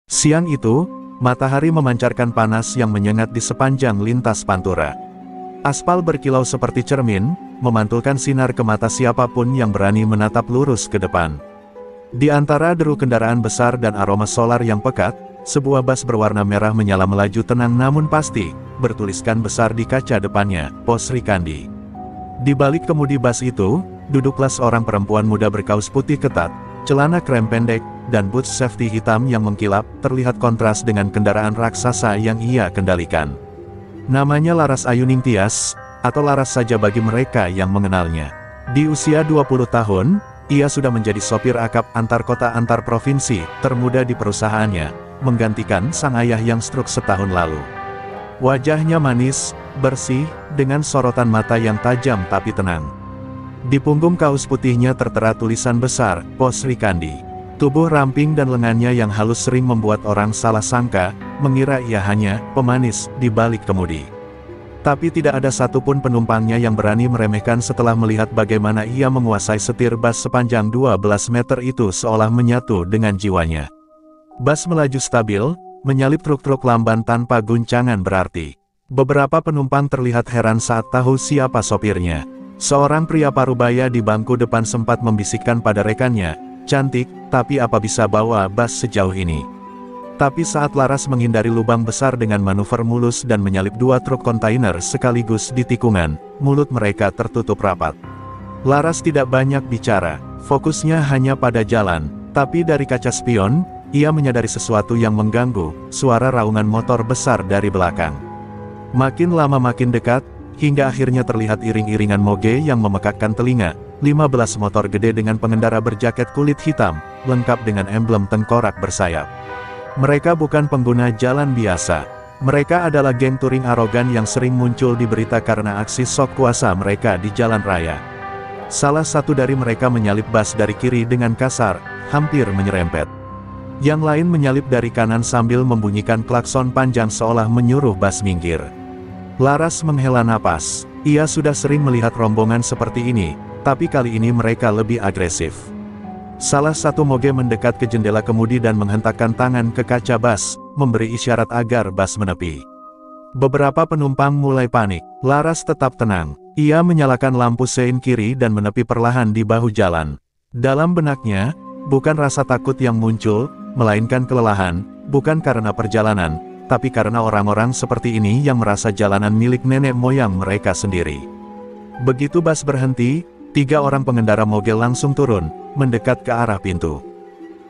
Siang itu, matahari memancarkan panas yang menyengat di sepanjang lintas pantura. Aspal berkilau seperti cermin, memantulkan sinar ke mata siapapun yang berani menatap lurus ke depan. Di antara deru kendaraan besar dan aroma solar yang pekat, sebuah bas berwarna merah menyala melaju tenang namun pasti, bertuliskan besar di kaca depannya, Pos Sri Kandi. Di balik kemudi bas itu, duduklah seorang perempuan muda berkaus putih ketat, celana krem pendek, dan boots safety hitam yang mengkilap, terlihat kontras dengan kendaraan raksasa yang ia kendalikan. Namanya Laras Ayuning Tias, atau Laras saja bagi mereka yang mengenalnya. Di usia 20 tahun, ia sudah menjadi sopir akap antar kota antar provinsi, termuda di perusahaannya, menggantikan sang ayah yang stroke setahun lalu. Wajahnya manis, bersih, dengan sorotan mata yang tajam tapi tenang. Di punggung kaus putihnya tertera tulisan besar, Pos Sri Kandi. Tubuh ramping dan lengannya yang halus sering membuat orang salah sangka, mengira ia hanya pemanis di balik kemudi. Tapi tidak ada satupun penumpangnya yang berani meremehkan setelah melihat bagaimana ia menguasai setir bas sepanjang 12 meter itu seolah menyatu dengan jiwanya. Bas melaju stabil, menyalip truk-truk lamban tanpa guncangan berarti. Beberapa penumpang terlihat heran saat tahu siapa sopirnya. Seorang pria parubaya di bangku depan sempat membisikkan pada rekannya, "Cantik, tapi apa bisa bawa bas sejauh ini?" Tapi saat Laras menghindari lubang besar dengan manuver mulus dan menyalip dua truk kontainer sekaligus di tikungan, mulut mereka tertutup rapat. Laras tidak banyak bicara, fokusnya hanya pada jalan, tapi dari kaca spion, ia menyadari sesuatu yang mengganggu, suara raungan motor besar dari belakang. Makin lama makin dekat, hingga akhirnya terlihat iring-iringan moge yang memekakkan telinga. 15 motor gede dengan pengendara berjaket kulit hitam, lengkap dengan emblem tengkorak bersayap. Mereka bukan pengguna jalan biasa. Mereka adalah geng touring arogan yang sering muncul di berita karena aksi sok kuasa mereka di jalan raya. Salah satu dari mereka menyalip bas dari kiri dengan kasar, hampir menyerempet. Yang lain menyalip dari kanan sambil membunyikan klakson panjang seolah menyuruh bas minggir. Laras menghela napas. Ia sudah sering melihat rombongan seperti ini, tapi kali ini mereka lebih agresif. Salah satu moge mendekat ke jendela kemudi dan menghentakkan tangan ke kaca bas, memberi isyarat agar bas menepi. Beberapa penumpang mulai panik. Laras tetap tenang. Ia menyalakan lampu sein kiri dan menepi perlahan di bahu jalan. Dalam benaknya, bukan rasa takut yang muncul, melainkan kelelahan, bukan karena perjalanan, tapi karena orang-orang seperti ini yang merasa jalanan milik nenek moyang mereka sendiri. Begitu bas berhenti, 3 orang pengendara moge langsung turun, mendekat ke arah pintu.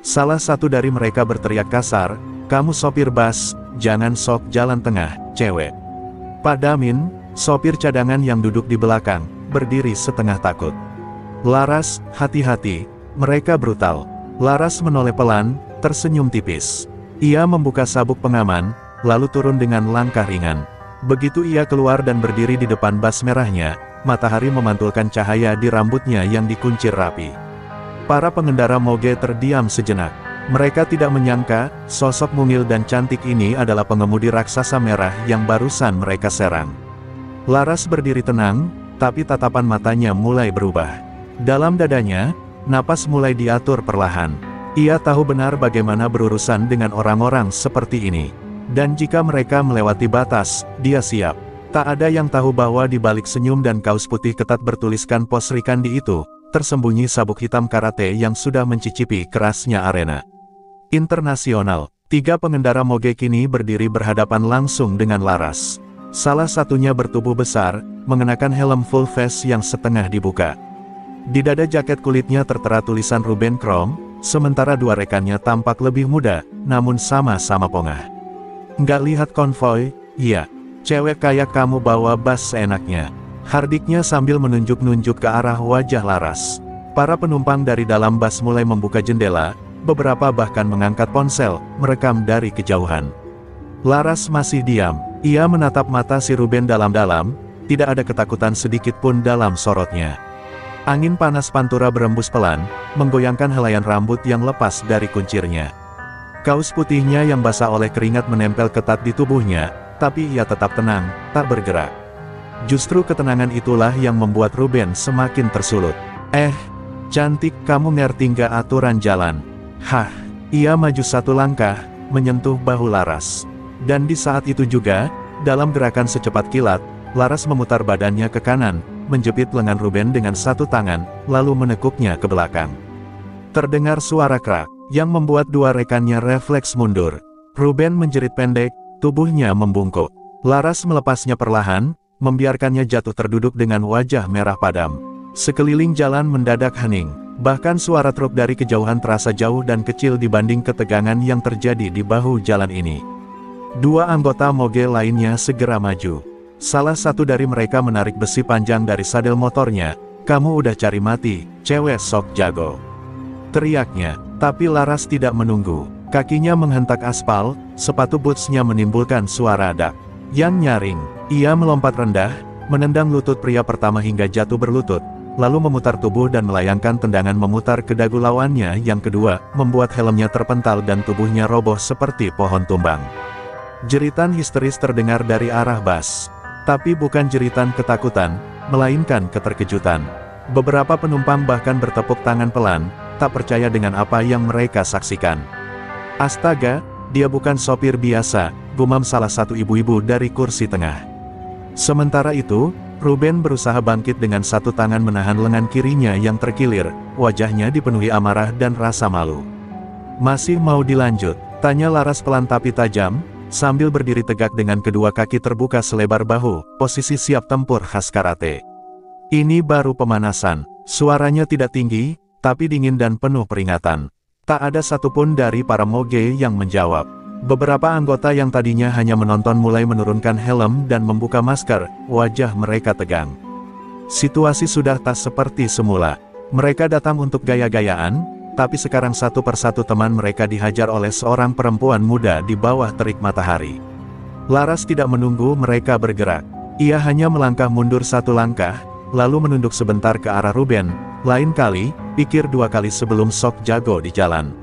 Salah satu dari mereka berteriak kasar, "Kamu sopir bas, jangan sok jalan tengah, cewek." Pak Damin, sopir cadangan yang duduk di belakang, berdiri setengah takut. "Laras, hati-hati, mereka brutal." Laras menoleh pelan, tersenyum tipis. Ia membuka sabuk pengaman, lalu turun dengan langkah ringan. Begitu ia keluar dan berdiri di depan bas merahnya, matahari memantulkan cahaya di rambutnya yang dikuncir rapi. Para pengendara moge terdiam sejenak. Mereka tidak menyangka, sosok mungil dan cantik ini adalah pengemudi raksasa merah yang barusan mereka serang. Laras berdiri tenang, tapi tatapan matanya mulai berubah. Dalam dadanya, napas mulai diatur perlahan. Ia tahu benar bagaimana berurusan dengan orang-orang seperti ini. Dan jika mereka melewati batas, dia siap. Tak ada yang tahu bahwa di balik senyum dan kaus putih ketat bertuliskan Pos Sri Kandi itu, tersembunyi sabuk hitam karate yang sudah mencicipi kerasnya arena internasional. 3 pengendara moge kini berdiri berhadapan langsung dengan Laras. Salah satunya bertubuh besar, mengenakan helm full face yang setengah dibuka. Di dada jaket kulitnya tertera tulisan Ruben Chrome, sementara 2 rekannya tampak lebih muda, namun sama-sama pongah. "Nggak lihat konvoi?" "Iya. Cewek kayak kamu bawa bas seenaknya," hardiknya sambil menunjuk-nunjuk ke arah wajah Laras. Para penumpang dari dalam bas mulai membuka jendela, beberapa bahkan mengangkat ponsel, merekam dari kejauhan. Laras masih diam. Ia menatap mata si Ruben dalam-dalam, tidak ada ketakutan sedikit pun dalam sorotnya. Angin panas pantura berembus pelan, menggoyangkan helaian rambut yang lepas dari kuncirnya. Kaus putihnya yang basah oleh keringat menempel ketat di tubuhnya, tapi ia tetap tenang, tak bergerak. Justru ketenangan itulah yang membuat Ruben semakin tersulut. Cantik, kamu ngerti nggak aturan jalan?" "Hah?" Ia maju 1 langkah, menyentuh bahu Laras. Dan di saat itu juga, dalam gerakan secepat kilat, Laras memutar badannya ke kanan, menjepit lengan Ruben dengan satu tangan, lalu menekuknya ke belakang. Terdengar suara krak, yang membuat dua rekannya refleks mundur. Ruben menjerit pendek, tubuhnya membungkuk. Laras melepasnya perlahan, membiarkannya jatuh terduduk dengan wajah merah padam. Sekeliling jalan mendadak hening, bahkan suara truk dari kejauhan terasa jauh dan kecil dibanding ketegangan yang terjadi di bahu jalan ini. Dua anggota moge lainnya segera maju. Salah satu dari mereka menarik besi panjang dari sadel motornya. "Kamu udah cari mati, cewek sok jago," teriaknya. Tapi Laras tidak menunggu. Kakinya menghentak aspal, sepatu bootsnya menimbulkan suara dak yang nyaring. Ia melompat rendah, menendang lutut pria pertama hingga jatuh berlutut, lalu memutar tubuh dan melayangkan tendangan memutar ke dagu lawannya yang kedua, membuat helmnya terpental dan tubuhnya roboh seperti pohon tumbang. Jeritan histeris terdengar dari arah bas. Tapi bukan jeritan ketakutan, melainkan keterkejutan. Beberapa penumpang bahkan bertepuk tangan pelan, tak percaya dengan apa yang mereka saksikan. "Astaga, dia bukan sopir biasa," gumam salah satu ibu-ibu dari kursi tengah. Sementara itu, Ruben berusaha bangkit dengan satu tangan menahan lengan kirinya yang terkilir, wajahnya dipenuhi amarah dan rasa malu. "Masih mau dilanjut?" tanya Laras pelan tapi tajam, sambil berdiri tegak dengan kedua kaki terbuka selebar bahu, posisi siap tempur khas karate. Ini baru pemanasan. Suaranya tidak tinggi, tapi dingin dan penuh peringatan. Tak ada satupun dari para moge yang menjawab. Beberapa anggota yang tadinya hanya menonton mulai menurunkan helm dan membuka masker, wajah mereka tegang. Situasi sudah tak seperti semula. Mereka datang untuk gaya-gayaan, tapi sekarang satu persatu teman mereka dihajar oleh seorang perempuan muda di bawah terik matahari. Laras tidak menunggu mereka bergerak. Ia hanya melangkah mundur satu langkah, lalu menunduk sebentar ke arah Ruben. Lain kali, pikir dua kali sebelum sok jago di jalan.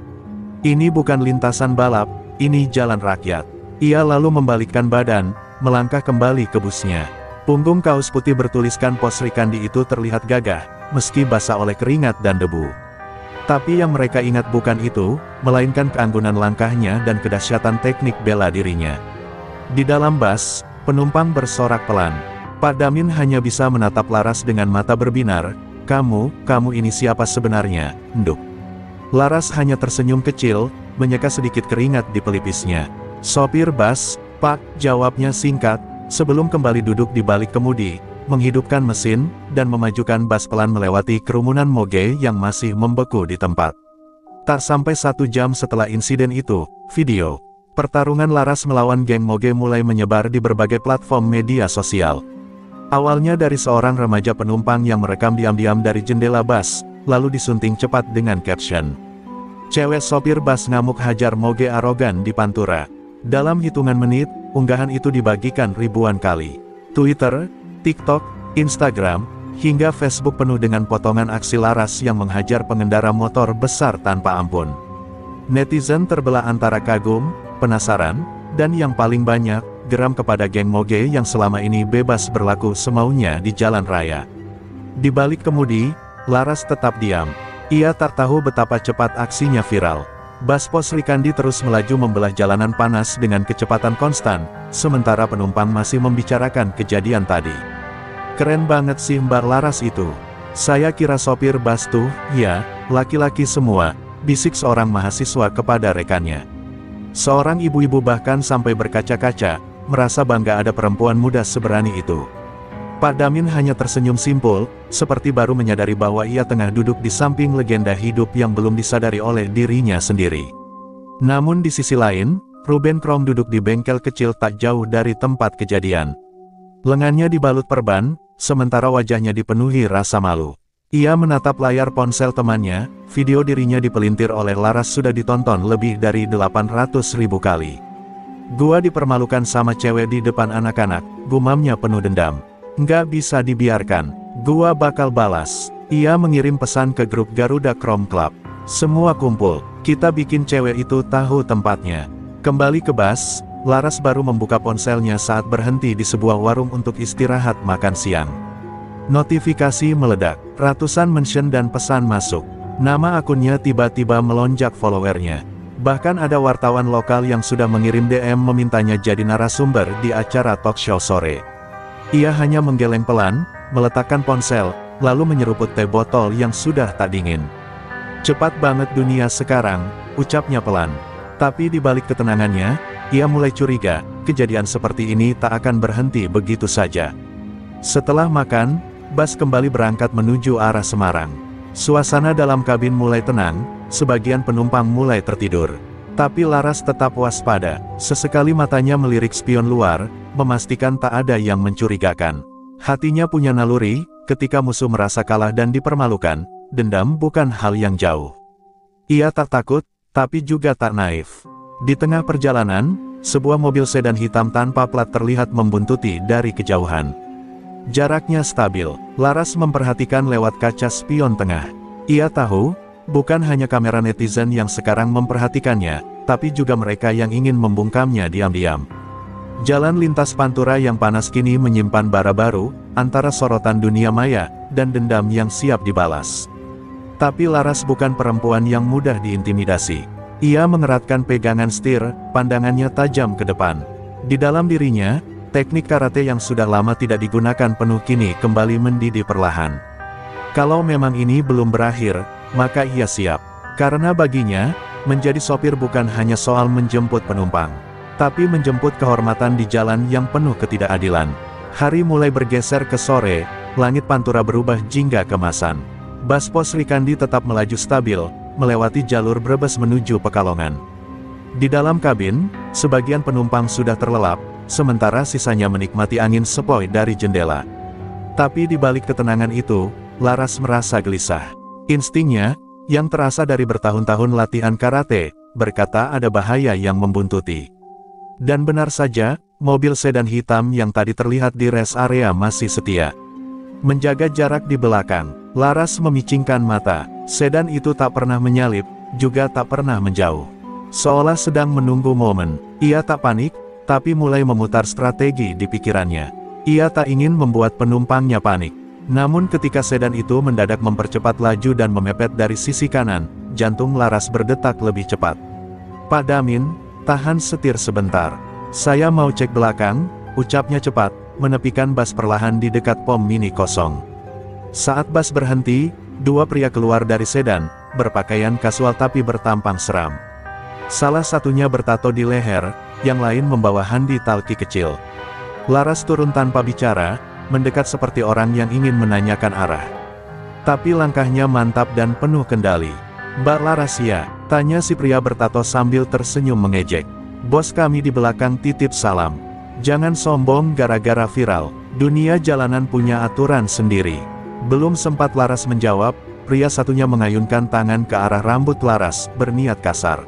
Ini bukan lintasan balap, ini jalan rakyat. Ia lalu membalikkan badan, melangkah kembali ke busnya. Punggung kaos putih bertuliskan pos Rikandi itu terlihat gagah, meski basah oleh keringat dan debu. Tapi yang mereka ingat bukan itu, melainkan keanggunan langkahnya dan kedahsyatan teknik bela dirinya. Di dalam bus, penumpang bersorak pelan. Pak Damin hanya bisa menatap Laras dengan mata berbinar. Kamu ini siapa sebenarnya, Nduk?" Laras hanya tersenyum kecil, menyeka sedikit keringat di pelipisnya. "Sopir bus, Pak," jawabnya singkat, sebelum kembali duduk di balik kemudi, menghidupkan mesin, dan memajukan bus pelan melewati kerumunan moge yang masih membeku di tempat. Tak sampai 1 jam setelah insiden itu, video pertarungan Laras melawan geng moge mulai menyebar di berbagai platform media sosial. Awalnya dari seorang remaja penumpang yang merekam diam-diam dari jendela bus, lalu disunting cepat dengan caption, "Cewek sopir bus ngamuk hajar moge arogan di Pantura." Dalam hitungan menit, unggahan itu dibagikan ribuan kali. Twitter, TikTok, Instagram, hingga Facebook penuh dengan potongan aksi Laras yang menghajar pengendara motor besar tanpa ampun. Netizen terbelah antara kagum, penasaran, dan yang paling banyak, geram kepada geng moge yang selama ini bebas berlaku semaunya di jalan raya. Di balik kemudi, Laras tetap diam. Ia tak tahu betapa cepat aksinya viral. Bus pos Rikandi terus melaju membelah jalanan panas dengan kecepatan konstan, sementara penumpang masih membicarakan kejadian tadi. "Keren banget sih Mbak Laras itu. Saya kira sopir bus tuh, ya, laki-laki semua," bisik seorang mahasiswa kepada rekannya. Seorang ibu-ibu bahkan sampai berkaca-kaca, merasa bangga ada perempuan muda seberani itu. Pak Damin hanya tersenyum simpul, seperti baru menyadari bahwa ia tengah duduk di samping legenda hidup yang belum disadari oleh dirinya sendiri. Namun di sisi lain, Ruben Krom duduk di bengkel kecil tak jauh dari tempat kejadian. Lengannya dibalut perban, sementara wajahnya dipenuhi rasa malu. Ia menatap layar ponsel temannya, video dirinya dipelintir oleh Laras sudah ditonton lebih dari 800.000 kali. "Gua dipermalukan sama cewek di depan anak-anak," gumamnya penuh dendam. "Nggak bisa dibiarkan. Gua bakal balas." Ia mengirim pesan ke grup Garuda Chrome Club. "Semua kumpul, kita bikin cewek itu tahu tempatnya." Kembali ke bus, Laras baru membuka ponselnya saat berhenti di sebuah warung untuk istirahat makan siang. Notifikasi meledak, ratusan mention dan pesan masuk. Nama akunnya tiba-tiba melonjak followernya. Bahkan ada wartawan lokal yang sudah mengirim DM memintanya jadi narasumber di acara talk show sore. Ia hanya menggeleng pelan, meletakkan ponsel, lalu menyeruput teh botol yang sudah tak dingin. "Cepat banget dunia sekarang," ucapnya pelan. Tapi di balik ketenangannya, ia mulai curiga, kejadian seperti ini tak akan berhenti begitu saja. Setelah makan, bus kembali berangkat menuju arah Semarang. Suasana dalam kabin mulai tenang, sebagian penumpang mulai tertidur. Tapi Laras tetap waspada, sesekali matanya melirik spion luar, memastikan tak ada yang mencurigakan. Hatinya punya naluri, ketika musuh merasa kalah dan dipermalukan, dendam bukan hal yang jauh. Ia tak takut, tapi juga tak naif. Di tengah perjalanan, sebuah mobil sedan hitam tanpa plat terlihat membuntuti dari kejauhan. Jaraknya stabil, Laras memperhatikan lewat kaca spion tengah. Ia tahu, bukan hanya kamera netizen yang sekarang memperhatikannya, tapi juga mereka yang ingin membungkamnya diam-diam. Jalan lintas Pantura yang panas kini menyimpan bara baru, antara sorotan dunia maya, dan dendam yang siap dibalas. Tapi Laras bukan perempuan yang mudah diintimidasi. Ia mengeratkan pegangan setir, pandangannya tajam ke depan. Di dalam dirinya, teknik karate yang sudah lama tidak digunakan penuh kini kembali mendidih perlahan. Kalau memang ini belum berakhir, maka ia siap. Karena baginya, menjadi sopir bukan hanya soal menjemput penumpang, tapi menjemput kehormatan di jalan yang penuh ketidakadilan. Hari mulai bergeser ke sore, langit Pantura berubah jingga kemasan. Bus Pos Rikandi tetap melaju stabil, melewati jalur Brebes menuju Pekalongan. Di dalam kabin, sebagian penumpang sudah terlelap, sementara sisanya menikmati angin sepoi dari jendela. Tapi di balik ketenangan itu, Laras merasa gelisah. Instingnya, yang terasa dari bertahun-tahun latihan karate, berkata ada bahaya yang membuntuti. Dan benar saja, mobil sedan hitam yang tadi terlihat di rest area masih setia. Menjaga jarak di belakang, Laras memicingkan mata. Sedan itu tak pernah menyalip, juga tak pernah menjauh. Seolah sedang menunggu momen. Ia tak panik, tapi mulai memutar strategi di pikirannya. Ia tak ingin membuat penumpangnya panik. Namun ketika sedan itu mendadak mempercepat laju dan memepet dari sisi kanan, jantung Laras berdetak lebih cepat. "Pak Damin, tahan setir sebentar. Saya mau cek belakang," ucapnya cepat, menepikan bus perlahan di dekat pom mini kosong. Saat bus berhenti, dua pria keluar dari sedan, berpakaian kasual tapi bertampang seram. Salah satunya bertato di leher, yang lain membawa handi talki kecil. Laras turun tanpa bicara, mendekat seperti orang yang ingin menanyakan arah. Tapi langkahnya mantap dan penuh kendali. "Mbak Laras ya?" tanya si pria bertato sambil tersenyum mengejek. "Bos kami di belakang titip salam. Jangan sombong gara-gara viral, dunia jalanan punya aturan sendiri." Belum sempat Laras menjawab, pria satunya mengayunkan tangan ke arah rambut Laras, berniat kasar.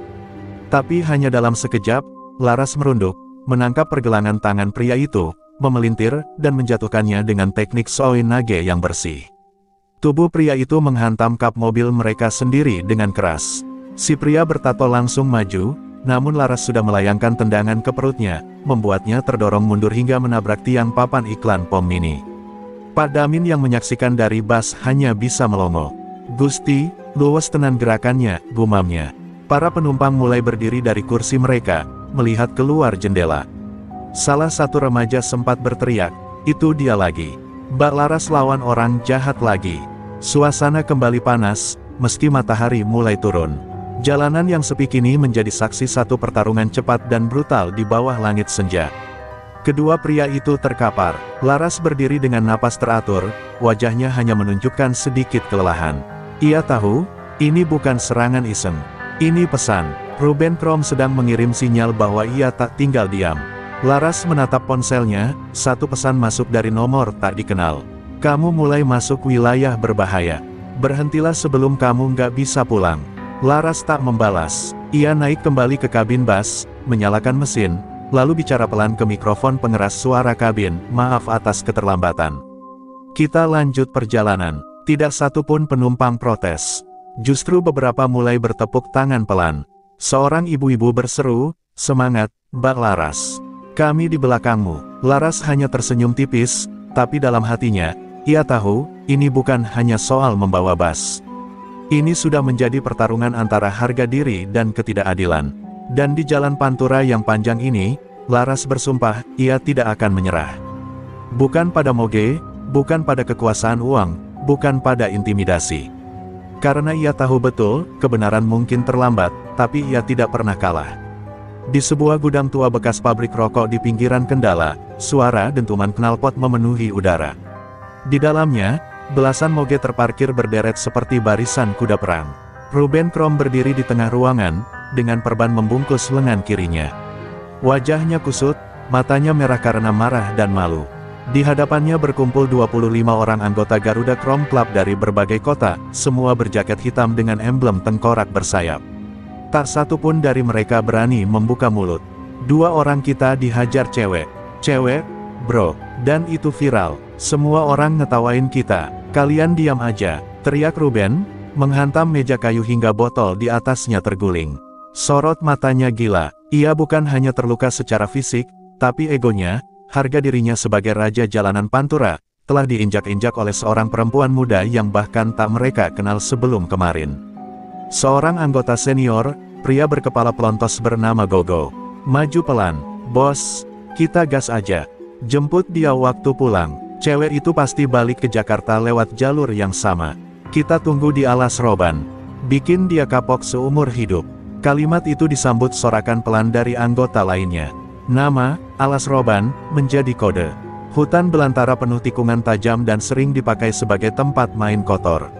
Tapi hanya dalam sekejap, Laras merunduk, menangkap pergelangan tangan pria itu, memelintir, dan menjatuhkannya dengan teknik Soi Nage yang bersih. Tubuh pria itu menghantam kap mobil mereka sendiri dengan keras. Si pria bertato langsung maju, namun Laras sudah melayangkan tendangan ke perutnya, membuatnya terdorong mundur hingga menabrak tiang papan iklan pom mini. Pak Damin yang menyaksikan dari bus hanya bisa melongo. "Gusti, luwes tenan gerakannya," gumamnya. Para penumpang mulai berdiri dari kursi mereka, melihat keluar jendela. Salah satu remaja sempat berteriak, "Itu dia lagi. Mbak Laras lawan orang jahat lagi." Suasana kembali panas, meski matahari mulai turun. Jalanan yang sepi kini menjadi saksi satu pertarungan cepat dan brutal di bawah langit senja. Kedua pria itu terkapar. Laras berdiri dengan napas teratur, wajahnya hanya menunjukkan sedikit kelelahan. Ia tahu, ini bukan serangan iseng. Ini pesan. Ruben Krom sedang mengirim sinyal bahwa ia tak tinggal diam. Laras menatap ponselnya, satu pesan masuk dari nomor tak dikenal. "Kamu mulai masuk wilayah berbahaya. Berhentilah sebelum kamu nggak bisa pulang." Laras tak membalas. Ia naik kembali ke kabin bus, menyalakan mesin, lalu bicara pelan ke mikrofon pengeras suara kabin, "Maaf atas keterlambatan. Kita lanjut perjalanan." Tidak satu pun penumpang protes. Justru beberapa mulai bertepuk tangan pelan. Seorang ibu-ibu berseru, "Semangat, Mbak Laras. Kami di belakangmu." Laras hanya tersenyum tipis, tapi dalam hatinya, ia tahu, ini bukan hanya soal membawa bus. Ini sudah menjadi pertarungan antara harga diri dan ketidakadilan. Dan di jalan pantura yang panjang ini, Laras bersumpah, ia tidak akan menyerah. Bukan pada moge, bukan pada kekuasaan uang, bukan pada intimidasi. Karena ia tahu betul, kebenaran mungkin terlambat, tapi ia tidak pernah kalah. Di sebuah gudang tua bekas pabrik rokok di pinggiran Kendala, suara dentuman knalpot memenuhi udara. Di dalamnya, belasan moge terparkir berderet seperti barisan kuda perang. Ruben Krom berdiri di tengah ruangan, dengan perban membungkus lengan kirinya. Wajahnya kusut, matanya merah karena marah dan malu. Di hadapannya berkumpul 25 orang anggota Garuda Chrome Club dari berbagai kota, semua berjaket hitam dengan emblem tengkorak bersayap. Tak satu pun dari mereka berani membuka mulut. 2 orang kita dihajar cewek. Cewek, bro, dan itu viral. Semua orang ngetawain kita. Kalian diam aja, teriak Ruben, menghantam meja kayu hingga botol di atasnya terguling. Sorot matanya gila. Ia bukan hanya terluka secara fisik, tapi egonya, harga dirinya sebagai raja jalanan pantura, telah diinjak-injak oleh seorang perempuan muda yang bahkan tak mereka kenal sebelum kemarin. Seorang anggota senior, pria berkepala pelontos bernama Gogo. Maju pelan, bos, kita gas aja. Jemput dia waktu pulang. Cewek itu pasti balik ke Jakarta lewat jalur yang sama. Kita tunggu di Alas Roban. Bikin dia kapok seumur hidup. Kalimat itu disambut sorakan pelan dari anggota lainnya. Nama, Alas Roban, menjadi kode. Hutan belantara penuh tikungan tajam dan sering dipakai sebagai tempat main kotor.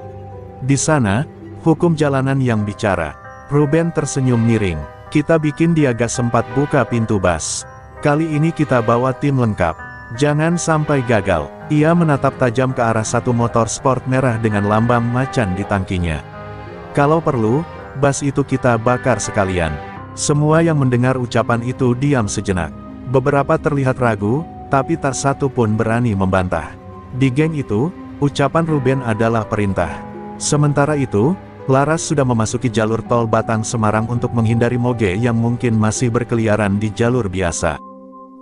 Di sana, hukum jalanan yang bicara. Ruben tersenyum miring. Kita bikin dia gak sempat buka pintu bas. Kali ini kita bawa tim lengkap. Jangan sampai gagal. Ia menatap tajam ke arah satu motor sport merah dengan lambang macan di tangkinya. Kalau perlu, bas itu kita bakar sekalian. Semua yang mendengar ucapan itu diam sejenak. Beberapa terlihat ragu, tapi tak satu pun berani membantah. Di geng itu, ucapan Ruben adalah perintah. Sementara itu, Laras sudah memasuki jalur tol Batang Semarang untuk menghindari moge yang mungkin masih berkeliaran di jalur biasa.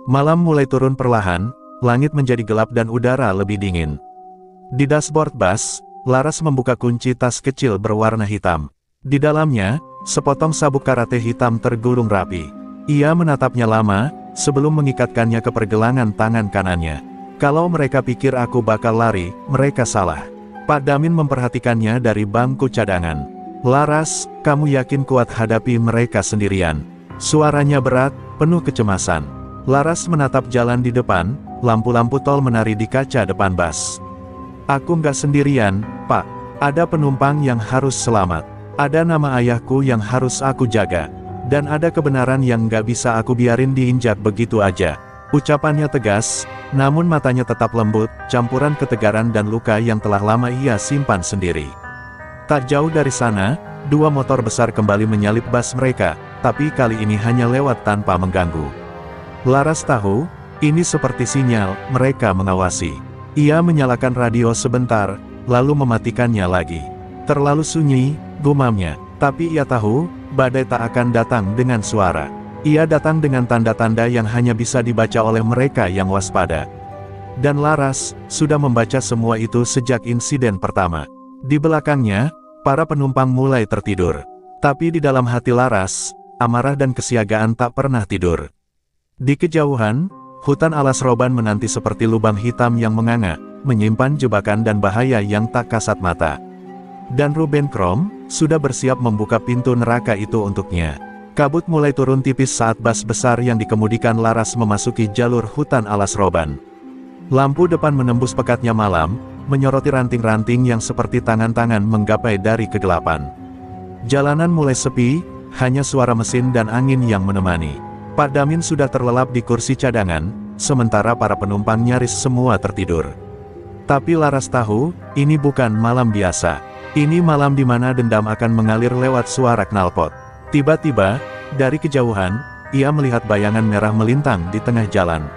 Malam mulai turun perlahan, langit menjadi gelap dan udara lebih dingin. Di dashboard bus, Laras membuka kunci tas kecil berwarna hitam. Di dalamnya, sepotong sabuk karate hitam tergulung rapi. Ia menatapnya lama, sebelum mengikatkannya ke pergelangan tangan kanannya. Kalau mereka pikir aku bakal lari, mereka salah. Pak Damin memperhatikannya dari bangku cadangan. Laras, kamu yakin kuat hadapi mereka sendirian? Suaranya berat, penuh kecemasan. Laras menatap jalan di depan, lampu-lampu tol menari di kaca depan bus. Aku nggak sendirian, Pak. Ada penumpang yang harus selamat. Ada nama ayahku yang harus aku jaga. Dan ada kebenaran yang nggak bisa aku biarin diinjak begitu aja. Ucapannya tegas, namun matanya tetap lembut, campuran ketegaran dan luka yang telah lama ia simpan sendiri. Tak jauh dari sana, 2 motor besar kembali menyalip bus mereka, tapi kali ini hanya lewat tanpa mengganggu. Laras tahu, ini seperti sinyal, mereka mengawasi. Ia menyalakan radio sebentar, lalu mematikannya lagi. Terlalu sunyi, gumamnya, tapi ia tahu, badai tak akan datang dengan suara. Ia datang dengan tanda-tanda yang hanya bisa dibaca oleh mereka yang waspada. Dan Laras, sudah membaca semua itu sejak insiden pertama. Di belakangnya, para penumpang mulai tertidur. Tapi di dalam hati Laras, amarah dan kesiagaan tak pernah tidur. Di kejauhan, hutan Alas Roban menanti seperti lubang hitam yang menganga, menyimpan jebakan dan bahaya yang tak kasat mata. Dan Ruben Krom, sudah bersiap membuka pintu neraka itu untuknya. Kabut mulai turun tipis saat bus besar yang dikemudikan Laras memasuki jalur hutan Alas Roban. Lampu depan menembus pekatnya malam, menyoroti ranting-ranting yang seperti tangan-tangan menggapai dari kegelapan. Jalanan mulai sepi, hanya suara mesin dan angin yang menemani. Pak Damin sudah terlelap di kursi cadangan, sementara para penumpang nyaris semua tertidur. Tapi Laras tahu, ini bukan malam biasa. Ini malam di mana dendam akan mengalir lewat suara knalpot. Tiba-tiba, dari kejauhan, ia melihat bayangan merah melintang di tengah jalan.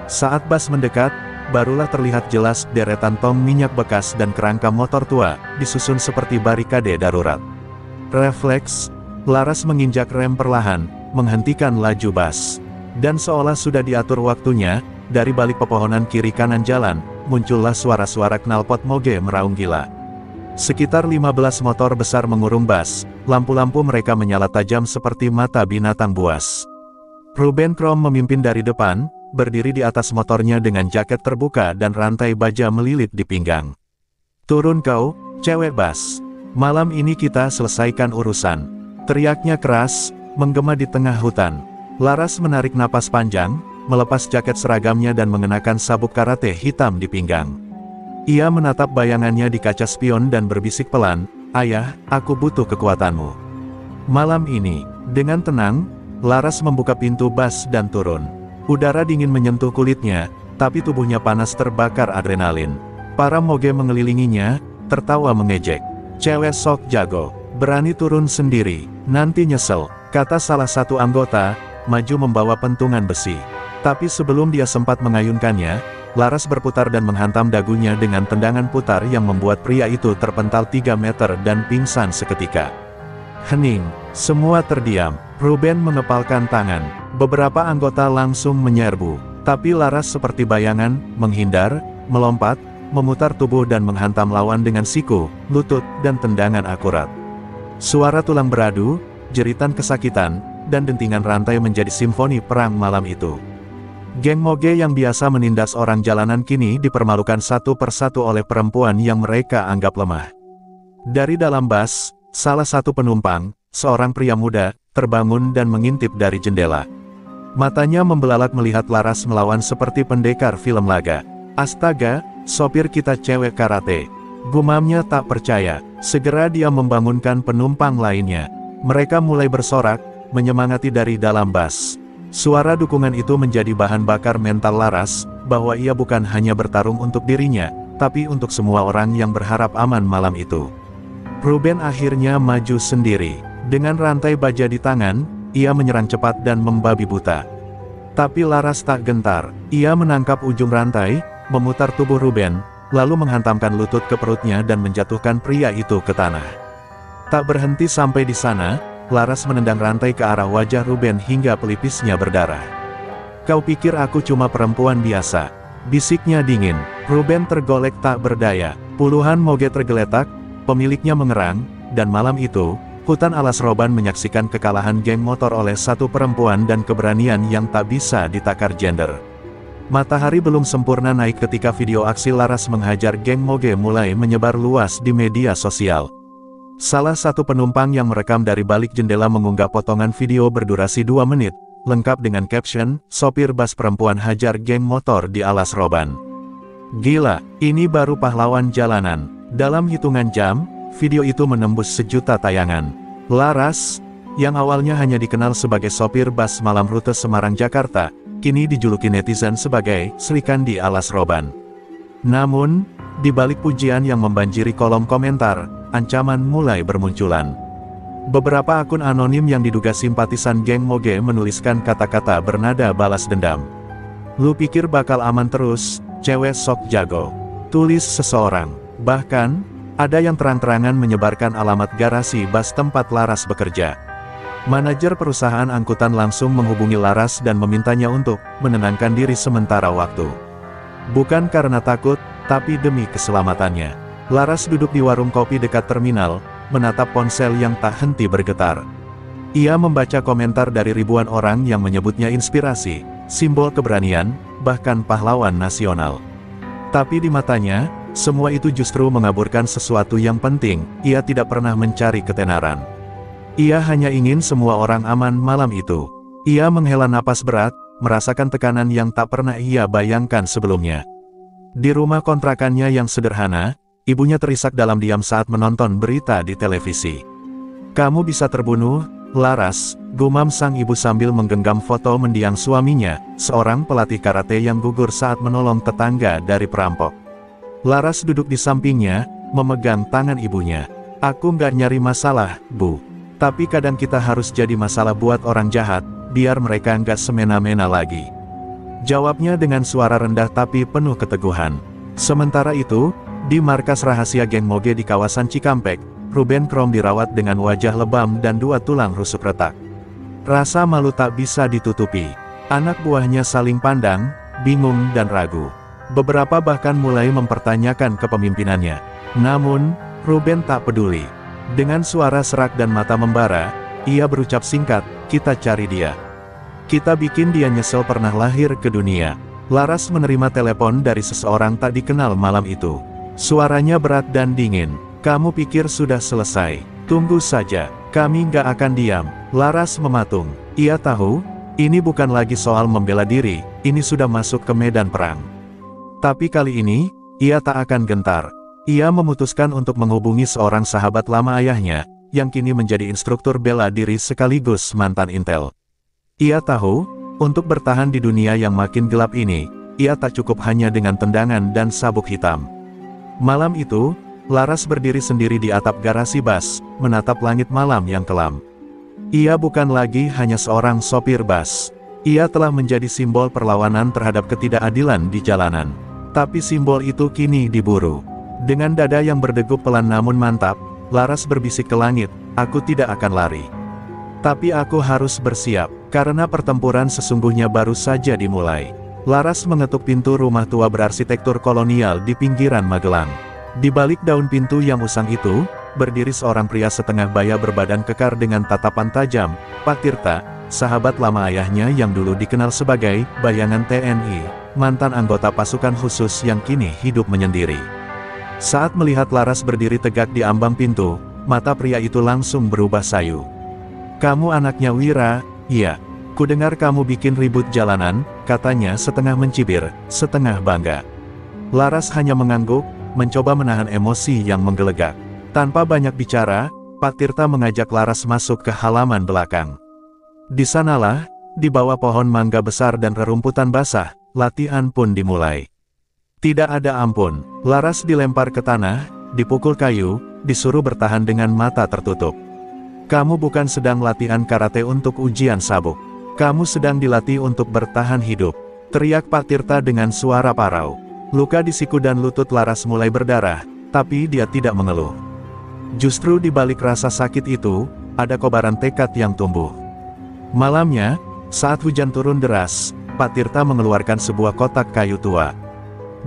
Saat bus mendekat, barulah terlihat jelas deretan tong minyak bekas dan kerangka motor tua, disusun seperti barikade darurat. Refleks, Laras menginjak rem perlahan, menghentikan laju bus. Dan seolah sudah diatur waktunya, dari balik pepohonan kiri kanan jalan, muncullah suara-suara knalpot moge meraung gila. Sekitar 15 motor besar mengurung bas, lampu-lampu mereka menyala tajam seperti mata binatang buas. Ruben Krom memimpin dari depan, berdiri di atas motornya dengan jaket terbuka dan rantai baja melilit di pinggang. "Turun kau, cewek bas. Malam ini kita selesaikan urusan," teriaknya keras, menggema di tengah hutan. Laras menarik napas panjang, melepas jaket seragamnya dan mengenakan sabuk karate hitam di pinggang. Ia menatap bayangannya di kaca spion dan berbisik pelan, "Ayah, aku butuh kekuatanmu." Malam ini, dengan tenang, Laras membuka pintu bas dan turun. Udara dingin menyentuh kulitnya, tapi tubuhnya panas terbakar adrenalin. Para moge mengelilinginya, tertawa mengejek. "Cewek sok jago, berani turun sendiri, nanti nyesel," kata salah satu anggota, maju membawa pentungan besi. Tapi sebelum dia sempat mengayunkannya, Laras berputar dan menghantam dagunya dengan tendangan putar yang membuat pria itu terpental 3 meter dan pingsan seketika. Hening, semua terdiam. Ruben mengepalkan tangan. Beberapa anggota langsung menyerbu, tapi Laras seperti bayangan, menghindar, melompat, memutar tubuh dan menghantam lawan dengan siku, lutut, dan tendangan akurat. Suara tulang beradu, jeritan kesakitan, dan dentingan rantai menjadi simfoni perang malam itu. Geng moge yang biasa menindas orang jalanan kini dipermalukan satu persatu oleh perempuan yang mereka anggap lemah. Dari dalam bas, salah satu penumpang, seorang pria muda, terbangun dan mengintip dari jendela. Matanya membelalak melihat Laras melawan seperti pendekar film laga. "Astaga, sopir kita cewek karate," gumamnya tak percaya. Segera dia membangunkan penumpang lainnya. Mereka mulai bersorak, menyemangati dari dalam bas. Suara dukungan itu menjadi bahan bakar mental Laras, bahwa ia bukan hanya bertarung untuk dirinya, tapi untuk semua orang yang berharap aman malam itu. Ruben akhirnya maju sendiri. Dengan rantai baja di tangan, ia menyerang cepat dan membabi buta. Tapi Laras tak gentar. Ia menangkap ujung rantai, memutar tubuh Ruben, lalu menghantamkan lutut ke perutnya dan menjatuhkan pria itu ke tanah. Tak berhenti sampai di sana, Laras menendang rantai ke arah wajah Ruben hingga pelipisnya berdarah. "Kau pikir aku cuma perempuan biasa?" bisiknya dingin. Ruben tergolek tak berdaya. Puluhan moge tergeletak, pemiliknya mengerang, dan malam itu, hutan Alas Roban menyaksikan kekalahan geng motor oleh satu perempuan dan keberanian yang tak bisa ditakar gender. Matahari belum sempurna naik ketika video aksi Laras menghajar geng moge mulai menyebar luas di media sosial. Salah satu penumpang yang merekam dari balik jendela mengunggah potongan video berdurasi 2 menit, lengkap dengan caption, "Sopir bas perempuan hajar geng motor di Alas Roban. Gila, ini baru pahlawan jalanan." Dalam hitungan jam, video itu menembus 1 juta tayangan. Laras, yang awalnya hanya dikenal sebagai sopir bas malam rute Semarang-Jakarta, kini dijuluki netizen sebagai Sri Kandi Alas Roban. Namun, di balik pujian yang membanjiri kolom komentar, ancaman mulai bermunculan. Beberapa akun anonim yang diduga simpatisan geng moge menuliskan kata-kata bernada balas dendam. "Lu pikir bakal aman terus, cewek sok jago," tulis seseorang. Bahkan, ada yang terang-terangan menyebarkan alamat garasi bas tempat Laras bekerja. Manajer perusahaan angkutan langsung menghubungi Laras dan memintanya untuk menenangkan diri sementara waktu. Bukan karena takut, tapi demi keselamatannya. Laras duduk di warung kopi dekat terminal, menatap ponsel yang tak henti bergetar. Ia membaca komentar dari ribuan orang yang menyebutnya inspirasi, simbol keberanian, bahkan pahlawan nasional. Tapi di matanya, semua itu justru mengaburkan sesuatu yang penting. Ia tidak pernah mencari ketenaran. Ia hanya ingin semua orang aman malam itu. Ia menghela napas berat, merasakan tekanan yang tak pernah ia bayangkan sebelumnya. Di rumah kontrakannya yang sederhana, ibunya terisak dalam diam saat menonton berita di televisi. "Kamu bisa terbunuh, Laras," gumam sang ibu sambil menggenggam foto mendiang suaminya, seorang pelatih karate yang gugur saat menolong tetangga dari perampok. Laras duduk di sampingnya, memegang tangan ibunya. "Aku nggak nyari masalah, Bu. Tapi kadang kita harus jadi masalah buat orang jahat, biar mereka nggak semena-mena lagi," jawabnya dengan suara rendah tapi penuh keteguhan. Sementara itu, di markas rahasia geng moge di kawasan Cikampek, Ruben Krom dirawat dengan wajah lebam dan 2 tulang rusuk retak. Rasa malu tak bisa ditutupi. Anak buahnya saling pandang, bingung dan ragu. Beberapa bahkan mulai mempertanyakan kepemimpinannya. Namun, Ruben tak peduli. Dengan suara serak dan mata membara, ia berucap singkat, kita cari dia. Kita bikin dia nyesel pernah lahir ke dunia. Laras menerima telepon dari seseorang tak dikenal malam itu. Suaranya berat dan dingin. Kamu pikir sudah selesai? Tunggu saja, kami gak akan diam. Laras mematung. Ia tahu, ini bukan lagi soal membela diri, ini sudah masuk ke medan perang. Tapi kali ini, ia tak akan gentar. Ia memutuskan untuk menghubungi seorang sahabat lama ayahnya, yang kini menjadi instruktur bela diri sekaligus mantan intel. Ia tahu, untuk bertahan di dunia yang makin gelap ini, ia tak cukup hanya dengan tendangan dan sabuk hitam. Malam itu, Laras berdiri sendiri di atap garasi bus, menatap langit malam yang kelam. Ia bukan lagi hanya seorang sopir bus. Ia telah menjadi simbol perlawanan terhadap ketidakadilan di jalanan. Tapi simbol itu kini diburu. Dengan dada yang berdegup pelan namun mantap, Laras berbisik ke langit, aku tidak akan lari. Tapi aku harus bersiap, karena pertempuran sesungguhnya baru saja dimulai. Laras mengetuk pintu rumah tua berarsitektur kolonial di pinggiran Magelang. Di balik daun pintu yang usang itu, berdiri seorang pria setengah baya berbadan kekar dengan tatapan tajam, Pak Tirta, sahabat lama ayahnya yang dulu dikenal sebagai bayangan TNI, mantan anggota pasukan khusus yang kini hidup menyendiri. Saat melihat Laras berdiri tegak di ambang pintu, mata pria itu langsung berubah sayu. Kamu anaknya Wira? Iya. Kudengar kamu bikin ribut jalanan, katanya setengah mencibir, setengah bangga. Laras hanya mengangguk, mencoba menahan emosi yang menggelegak. Tanpa banyak bicara, Pak Tirta mengajak Laras masuk ke halaman belakang. Di sanalah, di bawah pohon mangga besar dan rerumputan basah, latihan pun dimulai. Tidak ada ampun, Laras dilempar ke tanah, dipukul kayu, disuruh bertahan dengan mata tertutup. Kamu bukan sedang latihan karate untuk ujian sabuk. Kamu sedang dilatih untuk bertahan hidup, teriak Pak Tirta dengan suara parau. Luka di siku dan lutut Laras mulai berdarah, tapi dia tidak mengeluh. Justru di balik rasa sakit itu, ada kobaran tekad yang tumbuh. Malamnya, saat hujan turun deras, Pak Tirta mengeluarkan sebuah kotak kayu tua.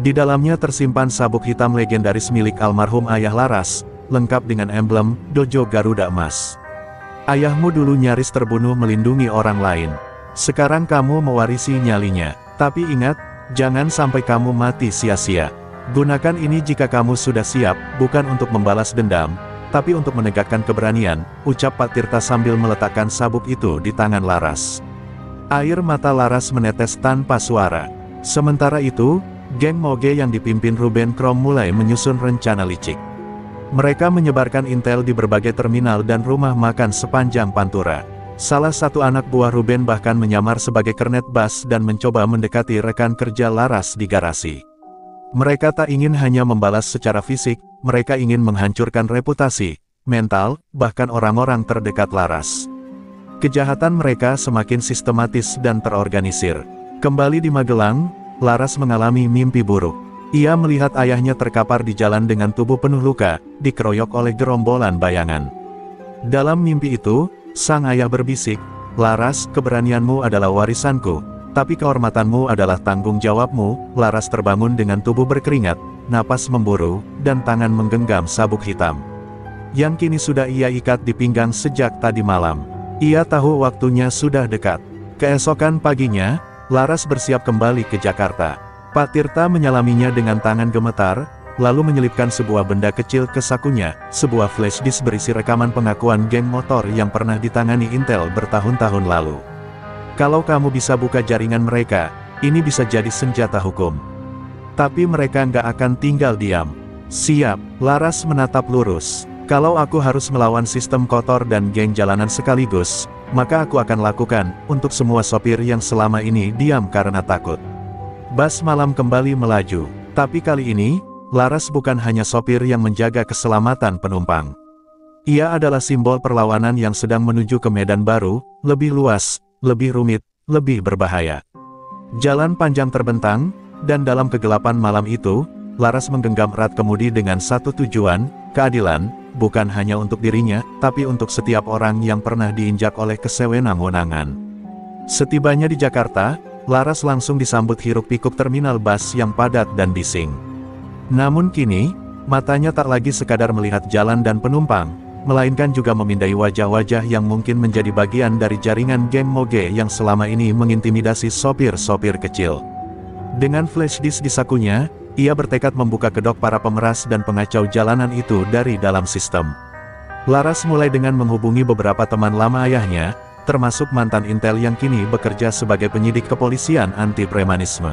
Di dalamnya tersimpan sabuk hitam legendaris milik almarhum ayah Laras, lengkap dengan emblem Dojo Garuda Emas. Ayahmu dulu nyaris terbunuh melindungi orang lain. Sekarang kamu mewarisi nyalinya. Tapi ingat, jangan sampai kamu mati sia-sia. Gunakan ini jika kamu sudah siap, bukan untuk membalas dendam, tapi untuk menegakkan keberanian, ucap Pak Tirta sambil meletakkan sabuk itu di tangan Laras. Air mata Laras menetes tanpa suara. Sementara itu, geng Moge yang dipimpin Ruben Krom mulai menyusun rencana licik. Mereka menyebarkan intel di berbagai terminal dan rumah makan sepanjang Pantura. Salah satu anak buah Ruben bahkan menyamar sebagai kernet bus dan mencoba mendekati rekan kerja Laras di garasi. Mereka tak ingin hanya membalas secara fisik, mereka ingin menghancurkan reputasi, mental, bahkan orang-orang terdekat Laras. Kejahatan mereka semakin sistematis dan terorganisir. Kembali di Magelang, Laras mengalami mimpi buruk. Ia melihat ayahnya terkapar di jalan dengan tubuh penuh luka, dikeroyok oleh gerombolan bayangan. Dalam mimpi itu, sang ayah berbisik, Laras, keberanianmu adalah warisanku, tapi kehormatanmu adalah tanggung jawabmu. Laras terbangun dengan tubuh berkeringat, napas memburu, dan tangan menggenggam sabuk hitam, yang kini sudah ia ikat di pinggang sejak tadi malam. Ia tahu waktunya sudah dekat. Keesokan paginya, Laras bersiap kembali ke Jakarta. Pak Tirta menyalaminya dengan tangan gemetar, lalu menyelipkan sebuah benda kecil ke sakunya, sebuah flash disk berisi rekaman pengakuan geng motor yang pernah ditangani intel bertahun-tahun lalu. Kalau kamu bisa buka jaringan mereka, ini bisa jadi senjata hukum. Tapi mereka nggak akan tinggal diam. Siap, Laras menatap lurus. Kalau aku harus melawan sistem kotor dan geng jalanan sekaligus, maka aku akan lakukan, untuk semua sopir yang selama ini diam karena takut. Bus malam kembali melaju, tapi kali ini, Laras bukan hanya sopir yang menjaga keselamatan penumpang. Ia adalah simbol perlawanan yang sedang menuju ke medan baru, lebih luas, lebih rumit, lebih berbahaya. Jalan panjang terbentang, dan dalam kegelapan malam itu, Laras menggenggam erat kemudi dengan satu tujuan, keadilan, bukan hanya untuk dirinya, tapi untuk setiap orang yang pernah diinjak oleh kesewenang-wenangan. Setibanya di Jakarta, Laras langsung disambut hiruk-pikuk terminal bus yang padat dan bising. Namun kini, Matanya tak lagi sekadar melihat jalan dan penumpang, melainkan juga memindai wajah-wajah yang mungkin menjadi bagian dari jaringan geng moge yang selama ini mengintimidasi sopir-sopir kecil. Dengan flash disk di sakunya, ia bertekad membuka kedok para pemeras dan pengacau jalanan itu dari dalam sistem. Laras mulai dengan menghubungi beberapa teman lama ayahnya, termasuk mantan intel yang kini bekerja sebagai penyidik kepolisian anti-premanisme.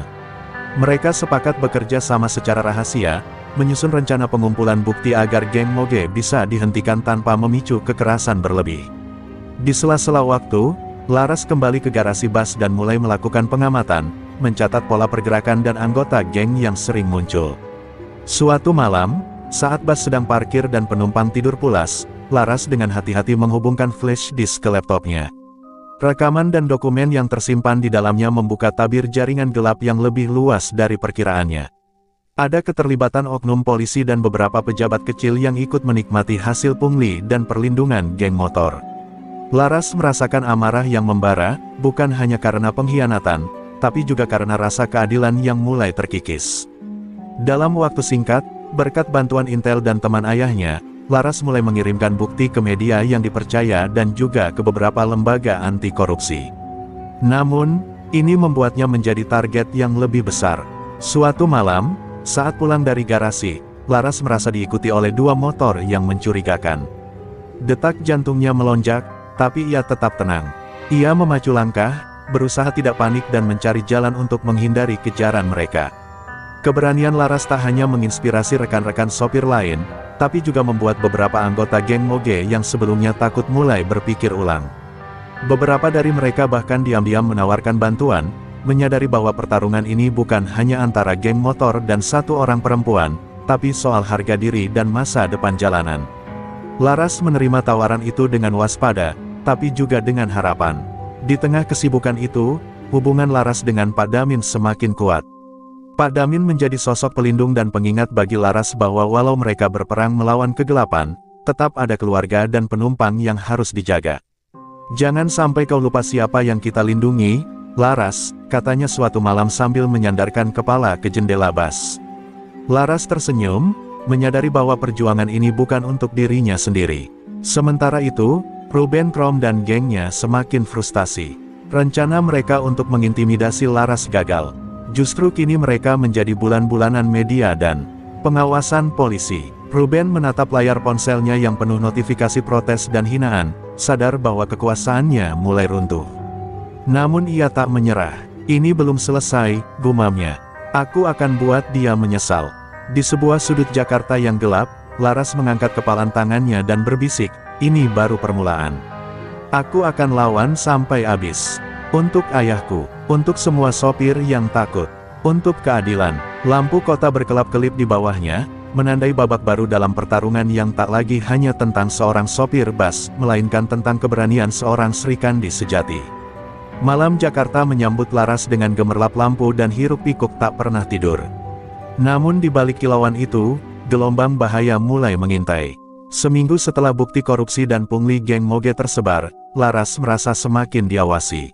Mereka sepakat bekerja sama secara rahasia, menyusun rencana pengumpulan bukti agar geng moge bisa dihentikan tanpa memicu kekerasan berlebih. Di sela-sela waktu, Laras kembali ke garasi bus dan mulai melakukan pengamatan, mencatat pola pergerakan dan anggota geng yang sering muncul. Suatu malam, saat bus sedang parkir dan penumpang tidur pulas, Laras dengan hati-hati menghubungkan flash disk ke laptopnya. Rekaman dan dokumen yang tersimpan di dalamnya membuka tabir jaringan gelap yang lebih luas dari perkiraannya. Ada keterlibatan oknum polisi dan beberapa pejabat kecil yang ikut menikmati hasil pungli dan perlindungan geng motor. Laras merasakan amarah yang membara, bukan hanya karena pengkhianatan, tapi juga karena rasa keadilan yang mulai terkikis. Dalam waktu singkat, berkat bantuan intel dan teman ayahnya, Laras mulai mengirimkan bukti ke media yang dipercaya dan juga ke beberapa lembaga anti korupsi. Namun, ini membuatnya menjadi target yang lebih besar. Suatu malam, saat pulang dari garasi, Laras merasa diikuti oleh dua motor yang mencurigakan. Detak jantungnya melonjak, tapi ia tetap tenang. Ia memacu langkah, berusaha tidak panik dan mencari jalan untuk menghindari kejaran mereka. Keberanian Laras tak hanya menginspirasi rekan-rekan sopir lain, tapi juga membuat beberapa anggota geng moge yang sebelumnya takut mulai berpikir ulang. Beberapa dari mereka bahkan diam-diam menawarkan bantuan, menyadari bahwa pertarungan ini bukan hanya antara geng motor dan satu orang perempuan, tapi soal harga diri dan masa depan jalanan. Laras menerima tawaran itu dengan waspada, tapi juga dengan harapan. Di tengah kesibukan itu, hubungan Laras dengan Pak Damin semakin kuat. Pak Damin menjadi sosok pelindung dan pengingat bagi Laras bahwa walau mereka berperang melawan kegelapan, tetap ada keluarga dan penumpang yang harus dijaga. "Jangan sampai kau lupa siapa yang kita lindungi, Laras," katanya suatu malam sambil menyandarkan kepala ke jendela bus. Laras tersenyum, menyadari bahwa perjuangan ini bukan untuk dirinya sendiri. Sementara itu, Ruben Krom dan gengnya semakin frustasi. Rencana mereka untuk mengintimidasi Laras gagal. Justru kini mereka menjadi bulan-bulanan media dan pengawasan polisi. Ruben menatap layar ponselnya yang penuh notifikasi protes dan hinaan, sadar bahwa kekuasaannya mulai runtuh. Namun ia tak menyerah. "Ini belum selesai," gumamnya. "Aku akan buat dia menyesal." Di sebuah sudut Jakarta yang gelap, Laras mengangkat kepalan tangannya dan berbisik, "Ini baru permulaan. Aku akan lawan sampai habis. Untuk ayahku, untuk semua sopir yang takut, untuk keadilan." Lampu kota berkelap-kelip di bawahnya, menandai babak baru dalam pertarungan yang tak lagi hanya tentang seorang sopir bus, melainkan tentang keberanian seorang Srikandi sejati. Malam Jakarta menyambut Laras dengan gemerlap lampu dan hiruk-pikuk tak pernah tidur. Namun di balik kilauan itu, gelombang bahaya mulai mengintai. Seminggu setelah bukti korupsi dan pungli geng moge tersebar, Laras merasa semakin diawasi.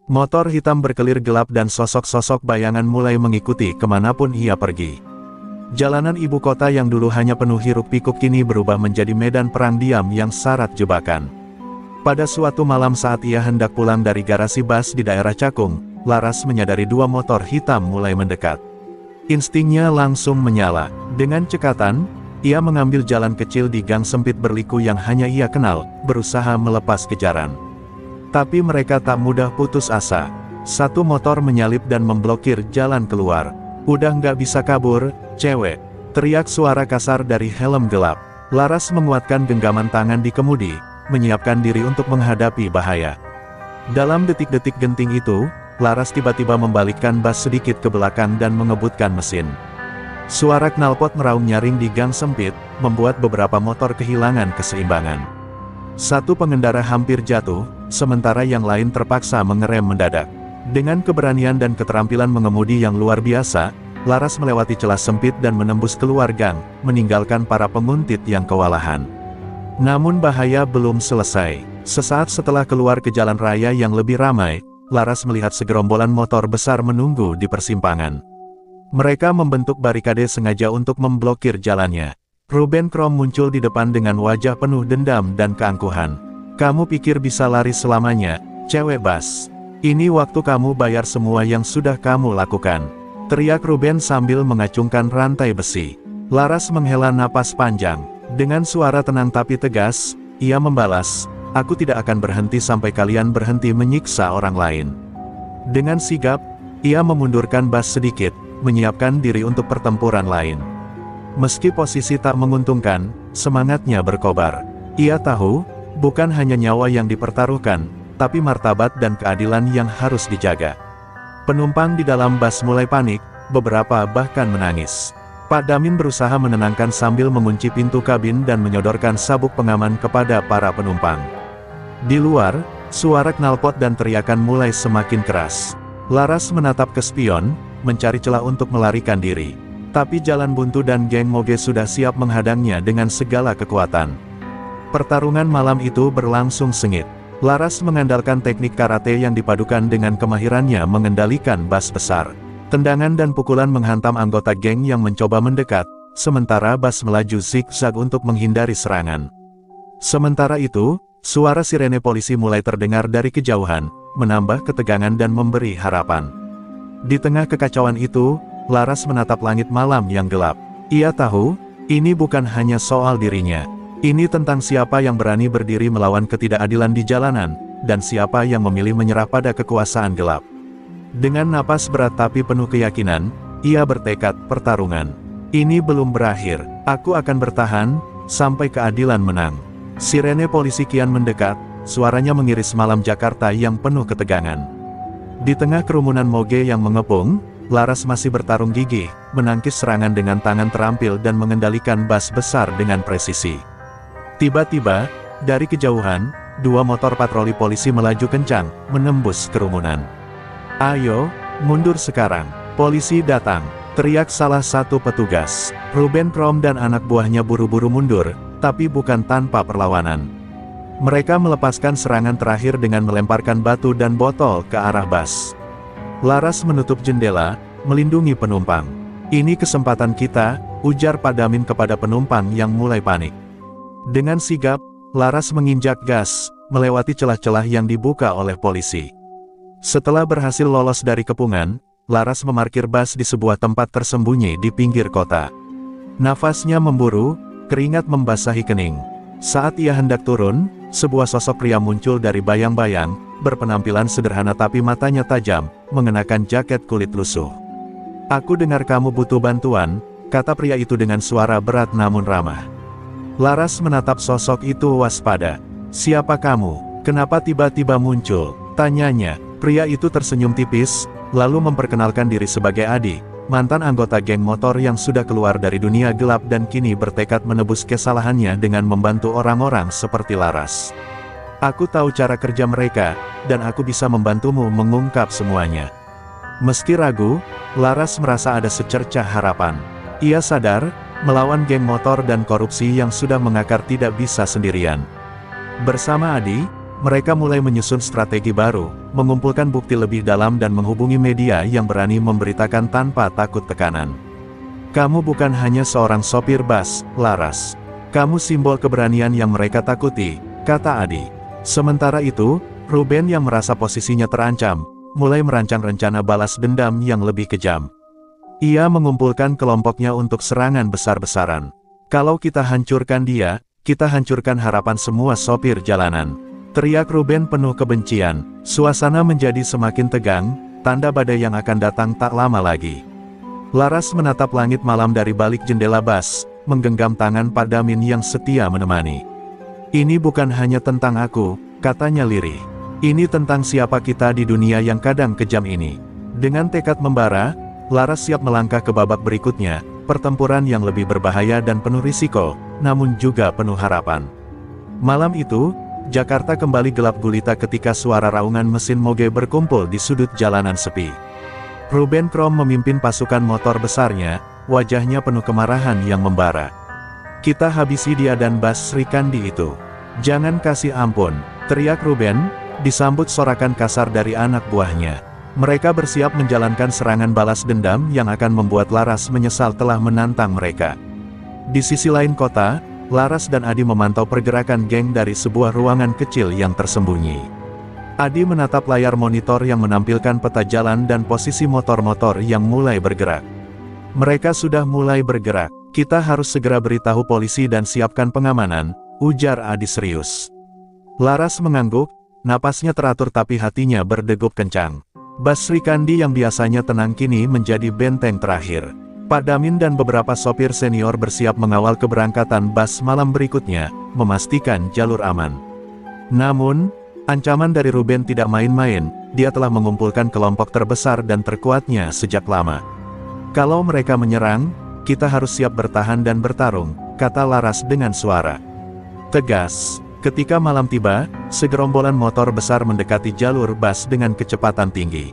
Motor hitam berkelir gelap dan sosok-sosok bayangan mulai mengikuti kemanapun ia pergi. Jalanan ibu kota yang dulu hanya penuh hiruk-pikuk kini berubah menjadi medan perang diam yang syarat jebakan. Pada suatu malam saat ia hendak pulang dari garasi bus di daerah Cakung, Laras menyadari dua motor hitam mulai mendekat. Instingnya langsung menyala. Dengan cekatan, ia mengambil jalan kecil di gang sempit berliku yang hanya ia kenal, berusaha melepas kejaran. Tapi mereka tak mudah putus asa. Satu motor menyalip dan memblokir jalan keluar. "Udah nggak bisa kabur, cewek!" teriak suara kasar dari helm gelap. Laras menguatkan genggaman tangan di kemudi, menyiapkan diri untuk menghadapi bahaya. Dalam detik-detik genting itu, Laras tiba-tiba membalikkan bus sedikit ke belakang dan mengebutkan mesin. Suara knalpot meraung nyaring di gang sempit, membuat beberapa motor kehilangan keseimbangan. Satu pengendara hampir jatuh, sementara yang lain terpaksa mengerem mendadak. Dengan keberanian dan keterampilan mengemudi yang luar biasa, Laras melewati celah sempit dan menembus keluar gang, meninggalkan para penguntit yang kewalahan. Namun bahaya belum selesai. Sesaat setelah keluar ke jalan raya yang lebih ramai, Laras melihat segerombolan motor besar menunggu di persimpangan. Mereka membentuk barikade sengaja untuk memblokir jalannya. Ruben Krom muncul di depan dengan wajah penuh dendam dan keangkuhan. Kamu pikir bisa lari selamanya, cewek Bas? Ini waktu kamu bayar semua yang sudah kamu lakukan. Teriak Ruben sambil mengacungkan rantai besi. Laras menghela napas panjang. Dengan suara tenang tapi tegas, ia membalas, aku tidak akan berhenti sampai kalian berhenti menyiksa orang lain. Dengan sigap, ia memundurkan Bas sedikit, menyiapkan diri untuk pertempuran lain. Meski posisi tak menguntungkan, semangatnya berkobar. Ia tahu, bukan hanya nyawa yang dipertaruhkan, tapi martabat dan keadilan yang harus dijaga. Penumpang di dalam bus mulai panik, beberapa bahkan menangis. Pak Damin berusaha menenangkan sambil mengunci pintu kabin dan menyodorkan sabuk pengaman kepada para penumpang. Di luar, suara knalpot dan teriakan mulai semakin keras. Laras menatap ke spion, mencari celah untuk melarikan diri. Tapi jalan buntu dan geng Moge sudah siap menghadangnya dengan segala kekuatan. Pertarungan malam itu berlangsung sengit. Laras mengandalkan teknik karate yang dipadukan dengan kemahirannya mengendalikan bas besar. Tendangan dan pukulan menghantam anggota geng yang mencoba mendekat, sementara bas melaju zigzag untuk menghindari serangan. Sementara itu, suara sirene polisi mulai terdengar dari kejauhan, menambah ketegangan dan memberi harapan. Di tengah kekacauan itu, Laras menatap langit malam yang gelap. Ia tahu, ini bukan hanya soal dirinya. Ini tentang siapa yang berani berdiri melawan ketidakadilan di jalanan, dan siapa yang memilih menyerah pada kekuasaan gelap. Dengan napas berat tapi penuh keyakinan, ia bertekad pertarungan. Ini belum berakhir, aku akan bertahan, sampai keadilan menang. Sirene polisi kian mendekat, suaranya mengiris malam Jakarta yang penuh ketegangan. Di tengah kerumunan Moge yang mengepung, Laras masih bertarung gigih, menangkis serangan dengan tangan terampil dan mengendalikan bas besar dengan presisi. Tiba-tiba, dari kejauhan, dua motor patroli polisi melaju kencang, menembus kerumunan. Ayo, mundur sekarang, polisi datang, teriak salah satu petugas. Ruben Krom dan anak buahnya buru-buru mundur, tapi bukan tanpa perlawanan. Mereka melepaskan serangan terakhir dengan melemparkan batu dan botol ke arah bas. Laras menutup jendela, melindungi penumpang. Ini kesempatan kita, ujar Pak Damin kepada penumpang yang mulai panik. Dengan sigap, Laras menginjak gas, melewati celah-celah yang dibuka oleh polisi. Setelah berhasil lolos dari kepungan, Laras memarkir bas di sebuah tempat tersembunyi di pinggir kota. Nafasnya memburu, keringat membasahi kening. Saat ia hendak turun, sebuah sosok pria muncul dari bayang-bayang, berpenampilan sederhana tapi matanya tajam, mengenakan jaket kulit lusuh. Aku dengar kamu butuh bantuan, kata pria itu dengan suara berat namun ramah. Laras menatap sosok itu waspada. Siapa kamu? Kenapa tiba-tiba muncul? Tanyanya. Pria itu tersenyum tipis, lalu memperkenalkan diri sebagai Adi, mantan anggota geng motor yang sudah keluar dari dunia gelap dan kini bertekad menebus kesalahannya dengan membantu orang-orang seperti Laras. Aku tahu cara kerja mereka, dan aku bisa membantumu mengungkap semuanya. Meski ragu, Laras merasa ada secercah harapan. Ia sadar, melawan geng motor dan korupsi yang sudah mengakar tidak bisa sendirian. Bersama Adi, mereka mulai menyusun strategi baru, mengumpulkan bukti lebih dalam dan menghubungi media yang berani memberitakan tanpa takut tekanan. Kamu bukan hanya seorang sopir bas, Laras. Kamu simbol keberanian yang mereka takuti, kata Adi. Sementara itu, Ruben yang merasa posisinya terancam, mulai merancang rencana balas dendam yang lebih kejam. Ia mengumpulkan kelompoknya untuk serangan besar-besaran. Kalau kita hancurkan dia, kita hancurkan harapan semua sopir jalanan. Teriak Ruben penuh kebencian. Suasana menjadi semakin tegang, tanda badai yang akan datang tak lama lagi. Laras menatap langit malam dari balik jendela bas, menggenggam tangan Pak Damin yang setia menemani. Ini bukan hanya tentang aku, katanya lirih. Ini tentang siapa kita di dunia yang kadang kejam ini. Dengan tekad membara, Laras siap melangkah ke babak berikutnya, pertempuran yang lebih berbahaya dan penuh risiko, namun juga penuh harapan. Malam itu, Jakarta kembali gelap gulita ketika suara raungan mesin Moge berkumpul di sudut jalanan sepi. Ruben Krom memimpin pasukan motor besarnya, wajahnya penuh kemarahan yang membara. Kita habisi dia dan Bas Sri Kandi itu. Jangan kasih ampun, teriak Ruben, disambut sorakan kasar dari anak buahnya. Mereka bersiap menjalankan serangan balas dendam yang akan membuat Laras menyesal telah menantang mereka. Di sisi lain kota, Laras dan Adi memantau pergerakan geng dari sebuah ruangan kecil yang tersembunyi. Adi menatap layar monitor yang menampilkan peta jalan dan posisi motor-motor yang mulai bergerak. Mereka sudah mulai bergerak. Kita harus segera beritahu polisi dan siapkan pengamanan, ujar Adi serius. Laras mengangguk, napasnya teratur tapi hatinya berdegup kencang. Bas Srikandi yang biasanya tenang kini menjadi benteng terakhir. Pak Damin dan beberapa sopir senior bersiap mengawal keberangkatan bas malam berikutnya, memastikan jalur aman. Namun, ancaman dari Ruben tidak main-main, dia telah mengumpulkan kelompok terbesar dan terkuatnya sejak lama. Kalau mereka menyerang, kita harus siap bertahan dan bertarung, kata Laras dengan suara tegas. Ketika malam tiba, segerombolan motor besar mendekati jalur bas dengan kecepatan tinggi.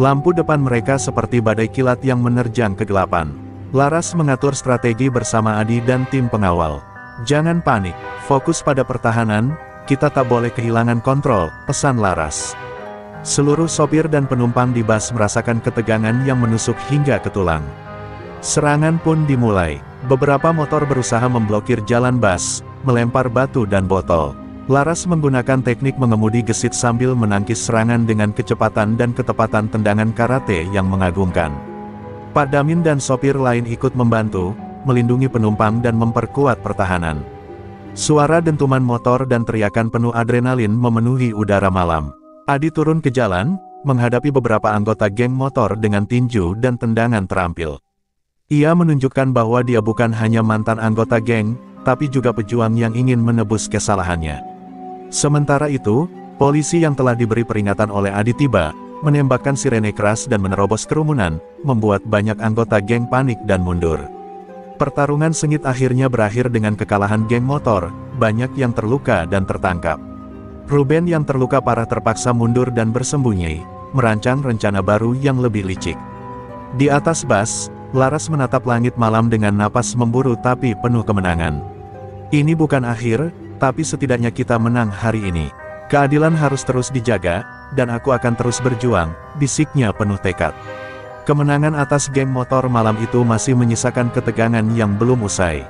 Lampu depan mereka seperti badai kilat yang menerjang kegelapan. Laras mengatur strategi bersama Adi dan tim pengawal. Jangan panik, fokus pada pertahanan, kita tak boleh kehilangan kontrol, pesan Laras. Seluruh sopir dan penumpang di bas merasakan ketegangan yang menusuk hingga ke tulang. Serangan pun dimulai. Beberapa motor berusaha memblokir jalan bas, melempar batu dan botol. Laras menggunakan teknik mengemudi gesit sambil menangkis serangan dengan kecepatan dan ketepatan tendangan karate yang mengagumkan. Pak Damin dan sopir lain ikut membantu, melindungi penumpang dan memperkuat pertahanan. Suara dentuman motor dan teriakan penuh adrenalin memenuhi udara malam. Adi turun ke jalan, menghadapi beberapa anggota geng motor dengan tinju dan tendangan terampil. Ia menunjukkan bahwa dia bukan hanya mantan anggota geng, tapi juga pejuang yang ingin menebus kesalahannya. Sementara itu, polisi yang telah diberi peringatan oleh Adi tiba, menembakkan sirene keras dan menerobos kerumunan, membuat banyak anggota geng panik dan mundur. Pertarungan sengit akhirnya berakhir dengan kekalahan geng motor, banyak yang terluka dan tertangkap. Ruben yang terluka parah terpaksa mundur dan bersembunyi, merancang rencana baru yang lebih licik. Di atas bas, Laras menatap langit malam dengan napas memburu tapi penuh kemenangan. Ini bukan akhir, tapi setidaknya kita menang hari ini. Keadilan harus terus dijaga, dan aku akan terus berjuang, bisiknya penuh tekad. Kemenangan atas geng motor malam itu masih menyisakan ketegangan yang belum usai.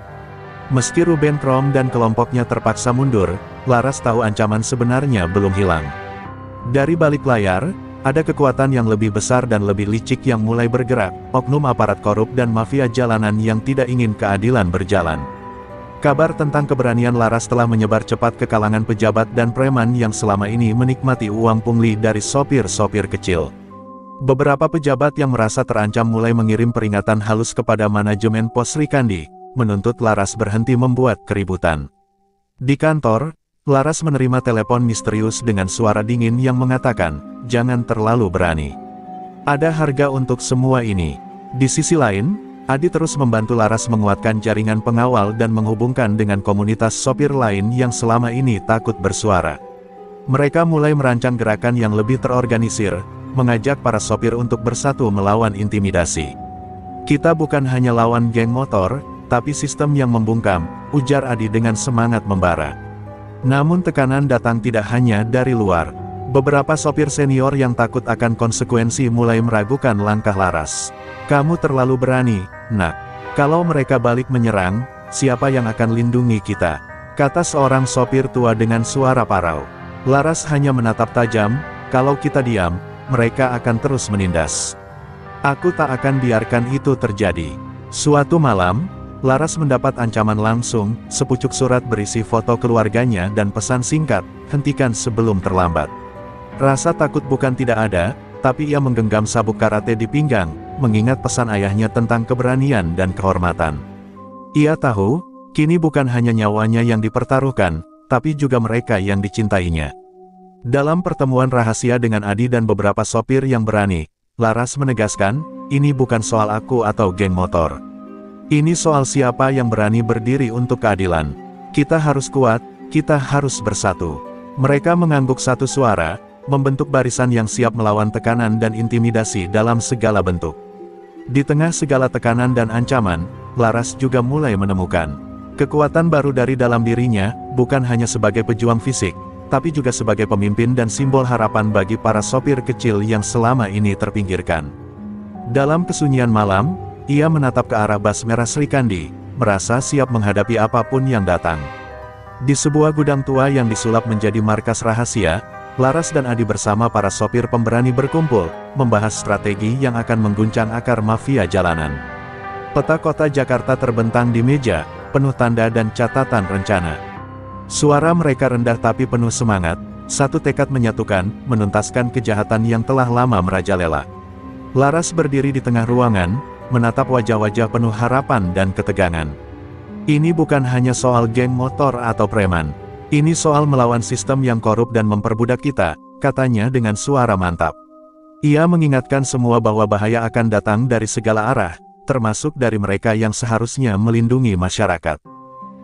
Meski Ruben Krom dan kelompoknya terpaksa mundur, Laras tahu ancaman sebenarnya belum hilang. Dari balik layar, ada kekuatan yang lebih besar dan lebih licik yang mulai bergerak, oknum aparat korup dan mafia jalanan yang tidak ingin keadilan berjalan. Kabar tentang keberanian Laras telah menyebar cepat ke kalangan pejabat dan preman yang selama ini menikmati uang pungli dari sopir-sopir kecil. Beberapa pejabat yang merasa terancam mulai mengirim peringatan halus kepada manajemen Pos Srikandi, menuntut Laras berhenti membuat keributan. Di kantor, Laras menerima telepon misterius dengan suara dingin yang mengatakan, jangan terlalu berani. Ada harga untuk semua ini. Di sisi lain, Adi terus membantu Laras menguatkan jaringan pengawal dan menghubungkan dengan komunitas sopir lain yang selama ini takut bersuara. Mereka mulai merancang gerakan yang lebih terorganisir, mengajak para sopir untuk bersatu melawan intimidasi. Kita bukan hanya lawan geng motor, tapi sistem yang membungkam, ujar Adi dengan semangat membara. Namun tekanan datang tidak hanya dari luar. Beberapa sopir senior yang takut akan konsekuensi mulai meragukan langkah Laras. Kamu terlalu berani, nak. Kalau mereka balik menyerang, siapa yang akan lindungi kita? Kata seorang sopir tua dengan suara parau. Laras hanya menatap tajam, kalau kita diam, mereka akan terus menindas. Aku tak akan biarkan itu terjadi. Suatu malam, Laras mendapat ancaman langsung, sepucuk surat berisi foto keluarganya dan pesan singkat, hentikan sebelum terlambat. Rasa takut bukan tidak ada, tapi ia menggenggam sabuk karate di pinggang, mengingat pesan ayahnya tentang keberanian dan kehormatan. Ia tahu, kini bukan hanya nyawanya yang dipertaruhkan, tapi juga mereka yang dicintainya. Dalam pertemuan rahasia dengan Adi dan beberapa sopir yang berani, Laras menegaskan, ini bukan soal aku atau geng motor. Ini soal siapa yang berani berdiri untuk keadilan. Kita harus kuat, kita harus bersatu. Mereka mengangguk satu suara, membentuk barisan yang siap melawan tekanan dan intimidasi dalam segala bentuk. Di tengah segala tekanan dan ancaman, Laras juga mulai menemukan kekuatan baru dari dalam dirinya, bukan hanya sebagai pejuang fisik, tapi juga sebagai pemimpin dan simbol harapan bagi para sopir kecil yang selama ini terpinggirkan. Dalam kesunyian malam, ia menatap ke arah bas merah Srikandi, merasa siap menghadapi apapun yang datang. Di sebuah gudang tua yang disulap menjadi markas rahasia, Laras dan Adi bersama para sopir pemberani berkumpul, membahas strategi yang akan mengguncang akar mafia jalanan. Peta kota Jakarta terbentang di meja, penuh tanda dan catatan rencana. Suara mereka rendah tapi penuh semangat, satu tekad menyatukan, menuntaskan kejahatan yang telah lama merajalela. Laras berdiri di tengah ruangan, menatap wajah-wajah penuh harapan dan ketegangan. Ini bukan hanya soal geng motor atau preman. Ini soal melawan sistem yang korup dan memperbudak kita, katanya dengan suara mantap. Ia mengingatkan semua bahwa bahaya akan datang dari segala arah, termasuk dari mereka yang seharusnya melindungi masyarakat.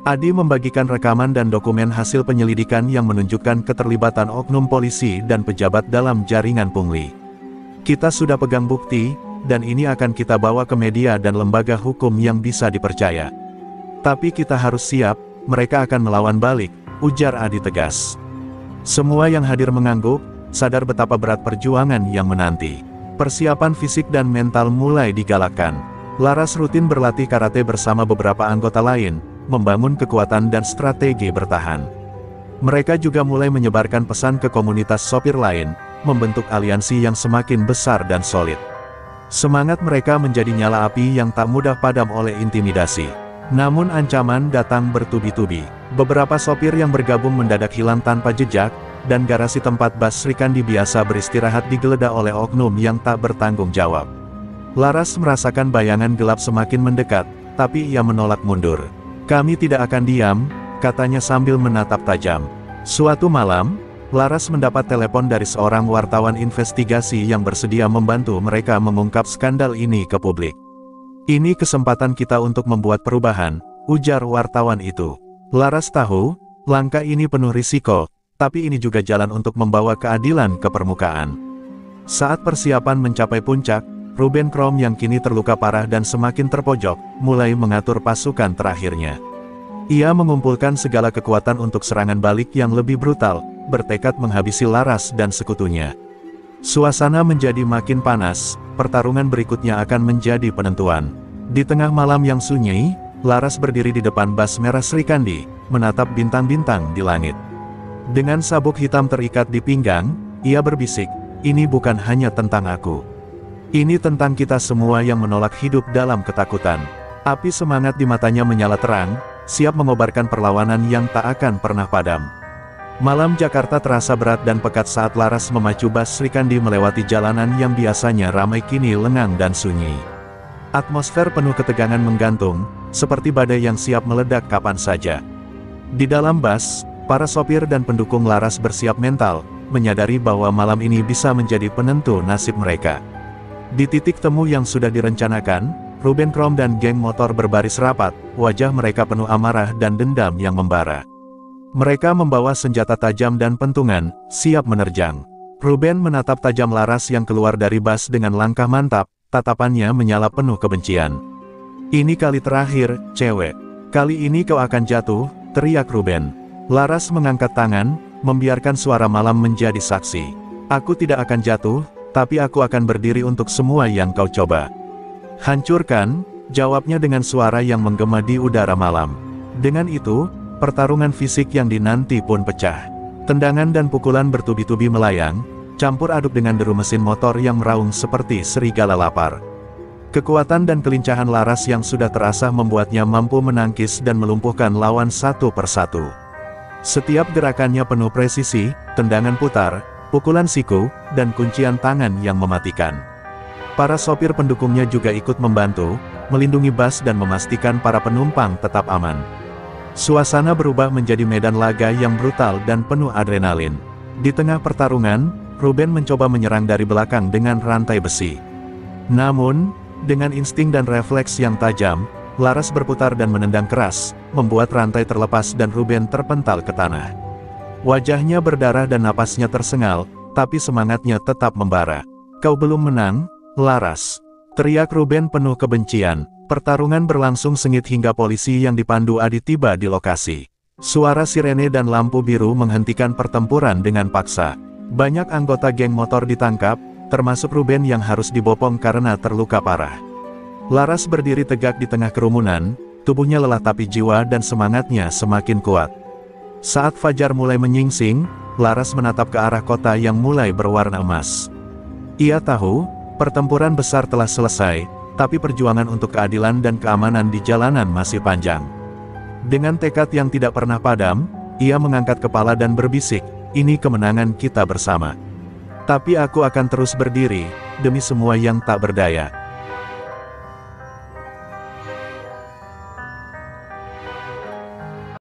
Adi membagikan rekaman dan dokumen hasil penyelidikan yang menunjukkan keterlibatan oknum polisi dan pejabat dalam jaringan pungli. Kita sudah pegang bukti, dan ini akan kita bawa ke media dan lembaga hukum yang bisa dipercaya. Tapi kita harus siap, mereka akan melawan balik, ujar Adi tegas. Semua yang hadir mengangguk, sadar betapa berat perjuangan yang menanti. Persiapan fisik dan mental mulai digalakkan. Laras rutin berlatih karate bersama beberapa anggota lain, membangun kekuatan dan strategi bertahan. Mereka juga mulai menyebarkan pesan ke komunitas sopir lain, membentuk aliansi yang semakin besar dan solid. Semangat mereka menjadi nyala api yang tak mudah padam oleh intimidasi. Namun ancaman datang bertubi-tubi. Beberapa sopir yang bergabung mendadak hilang tanpa jejak, dan garasi tempat bas Srikandi biasa beristirahat digeledah oleh oknum yang tak bertanggung jawab. Laras merasakan bayangan gelap semakin mendekat, tapi ia menolak mundur. Kami tidak akan diam, katanya sambil menatap tajam. Suatu malam, Laras mendapat telepon dari seorang wartawan investigasi yang bersedia membantu mereka mengungkap skandal ini ke publik. Ini kesempatan kita untuk membuat perubahan, ujar wartawan itu. Laras tahu, langkah ini penuh risiko, tapi ini juga jalan untuk membawa keadilan ke permukaan. Saat persiapan mencapai puncak, Ruben Krom yang kini terluka parah dan semakin terpojok, mulai mengatur pasukan terakhirnya. Ia mengumpulkan segala kekuatan untuk serangan balik yang lebih brutal, bertekad menghabisi Laras dan sekutunya. Suasana menjadi makin panas, pertarungan berikutnya akan menjadi penentuan. Di tengah malam yang sunyi, Laras berdiri di depan bas merah Srikandi, menatap bintang-bintang di langit. Dengan sabuk hitam terikat di pinggang, ia berbisik, ini bukan hanya tentang aku. Ini tentang kita semua yang menolak hidup dalam ketakutan. Api semangat di matanya menyala terang, siap mengobarkan perlawanan yang tak akan pernah padam. Malam Jakarta terasa berat dan pekat saat Laras memacu bas Srikandi melewati jalanan yang biasanya ramai kini lengang dan sunyi. Atmosfer penuh ketegangan menggantung, seperti badai yang siap meledak kapan saja. Di dalam bas, para sopir dan pendukung Laras bersiap mental, menyadari bahwa malam ini bisa menjadi penentu nasib mereka. Di titik temu yang sudah direncanakan, Ruben Krom dan geng motor berbaris rapat, wajah mereka penuh amarah dan dendam yang membara. Mereka membawa senjata tajam dan pentungan, siap menerjang. Ruben menatap tajam Laras yang keluar dari bas dengan langkah mantap, tatapannya menyala penuh kebencian. Ini kali terakhir, cewek. Kali ini kau akan jatuh, teriak Ruben. Laras mengangkat tangan, membiarkan suara malam menjadi saksi. Aku tidak akan jatuh, tapi aku akan berdiri untuk semua yang kau coba. Hancurkan, jawabnya dengan suara yang menggema di udara malam. Dengan itu, pertarungan fisik yang dinanti pun pecah. Tendangan dan pukulan bertubi-tubi melayang, campur aduk dengan deru mesin motor yang meraung seperti serigala lapar. Kekuatan dan kelincahan Laras yang sudah terasah membuatnya mampu menangkis dan melumpuhkan lawan satu persatu. Setiap gerakannya penuh presisi, tendangan putar, pukulan siku, dan kuncian tangan yang mematikan. Para sopir pendukungnya juga ikut membantu, melindungi bas dan memastikan para penumpang tetap aman. Suasana berubah menjadi medan laga yang brutal dan penuh adrenalin. Di tengah pertarungan, Ruben mencoba menyerang dari belakang dengan rantai besi. Namun, dengan insting dan refleks yang tajam, Laras berputar dan menendang keras, membuat rantai terlepas dan Ruben terpental ke tanah. Wajahnya berdarah dan napasnya tersengal, tapi semangatnya tetap membara. Kau belum menang, Laras, teriak Ruben penuh kebencian. Pertarungan berlangsung sengit hingga polisi yang dipandu Adi tiba di lokasi. Suara sirene dan lampu biru menghentikan pertempuran dengan paksa. Banyak anggota geng motor ditangkap, termasuk Ruben yang harus dibopong karena terluka parah. Laras berdiri tegak di tengah kerumunan, tubuhnya lelah tapi jiwa dan semangatnya semakin kuat. Saat fajar mulai menyingsing, Laras menatap ke arah kota yang mulai berwarna emas. Ia tahu, pertempuran besar telah selesai, tapi perjuangan untuk keadilan dan keamanan di jalanan masih panjang. Dengan tekad yang tidak pernah padam, ia mengangkat kepala dan berbisik, "Ini kemenangan kita bersama. Tapi aku akan terus berdiri, demi semua yang tak berdaya."